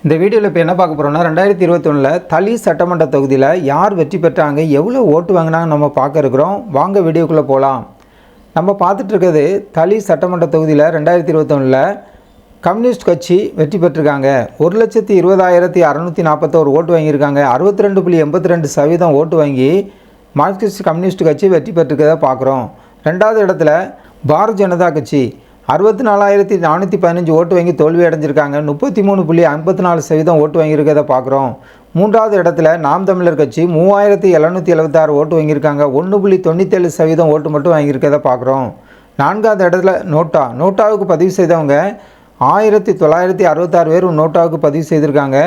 இந்த வீடியோவில் இப்போ என்ன பார்க்க போகிறோம்னா 2021 தளி சட்டமன்ற தொகுதியில் யார் வெற்றி பெற்றாங்க, எவ்வளோ ஓட்டு வாங்கினாங்க நம்ம பார்க்க இருக்கிறோம். வாங்க வீடியோக்குள்ளே போகலாம். நம்ம பார்த்துட்டு இருக்கிறது தளி சட்டமன்ற தொகுதியில் 2021 கம்யூனிஸ்ட் கட்சி வெற்றி பெற்றிருக்காங்க. 1,20,641 ஓட்டு வாங்கியிருக்காங்க. 62.82% ஓட்டு வாங்கி மார்க்சிஸ்ட் கம்யூனிஸ்ட் கட்சி வெற்றி பெற்றிருக்கிறத பார்க்குறோம். ரெண்டாவது இடத்துல பாரதிய ஜனதா கட்சி 64,415 ஓட்டு வாங்கி தோல்வி அடைஞ்சிருக்காங்க. 33.54% ஓட்டு வாங்கியிருக்கிறத பார்க்குறோம். மூன்றாவது இடத்துல நாம் தமிழர் கட்சி 3,776 ஓட்டு வாங்கியிருக்காங்க. 1.97% ஓட்டு மட்டும் வாங்கியிருக்கிறத பார்க்குறோம். நான்காவது இடத்துல நோட்டாவுக்கு பதிவு செய்தவங்க 1,966 பேர் நோட்டாவுக்கு பதிவு செய்திருக்காங்க.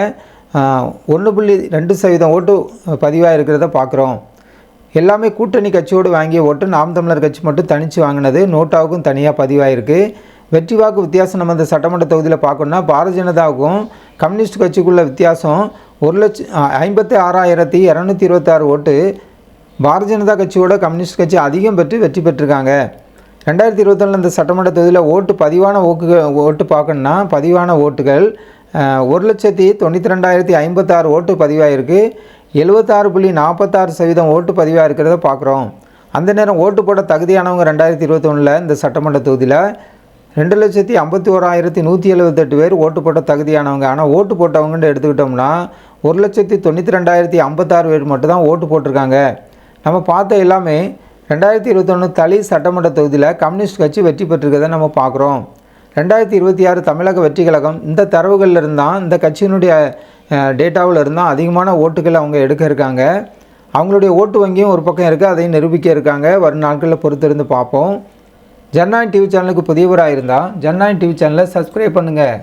1.2% ஓட்டு பதிவாக இருக்கிறத பார்க்குறோம். எல்லாமே கூட்டணி கட்சியோடு வாங்கிய ஓட்டு நாம் தமிழர் கட்சி மட்டும் தனித்து வாங்கினது நோட்டாவுக்கும் தனியாக பதிவாயிருக்கு. வெற்றி வாக்கு வித்தியாசம் நம்ம இந்த சட்டமன்ற தொகுதியில் பார்க்கணுன்னா பாரதிய ஜனதாவுக்கும் கம்யூனிஸ்ட் கட்சிக்குள்ள வித்தியாசம் 1,56,226 ஓட்டு. பாரதிய ஜனதா கட்சியோட கம்யூனிஸ்ட் கட்சி அதிகம் பெற்று வெற்றி பெற்றிருக்காங்க. 2021 இந்த சட்டமன்ற தொகுதியில் ஓட்டு பார்க்கணுன்னா பதிவான ஓட்டுகள் 1,92,056 ஓட்டு பதிவாயிருக்கு. 76.46% ஓட்டு பதிவாக இருக்கிறத பார்க்குறோம். அந்த நேரம் ஓட்டு போட தகுதியானவங்க 2021 இந்த சட்டமன்ற தொகுதியில் 2,51,178 பேர் ஓட்டு போட்ட தகுதியானவங்க. ஆனால் ஓட்டு போட்டவங்கன்னு எடுத்துக்கிட்டோம்னா 1,92,056 பேர் மட்டும்தான் ஓட்டு போட்டிருக்காங்க. நம்ம பார்த்த எல்லாமே 2021 தளி சட்டமன்ற தொகுதியில் கம்யூனிஸ்ட் கட்சி வெற்றி பெற்றிருக்கிறத நம்ம பார்க்குறோம். 2026 தமிழக வெற்றி கழகம் இந்த தரவுகளில் இருந்தால், இந்த கட்சியினுடைய டேட்டாவில் இருந்தால் அதிகமான ஓட்டுகள் அவங்க எடுக்க இருக்காங்க. அவங்களுடைய ஓட்டு வங்கியும் ஒரு பக்கம் இருக்குது, அதையும் நிரூபிக்க இருக்காங்க. வரும் நாட்களில் பொறுத்திருந்து பார்ப்போம். ஜனநாயகம் டிவி சேனலுக்கு புதியவராக இருந்தால் ஜனநாயகம் டிவி சேனலை சப்ஸ்கிரைப் பண்ணுங்கள்.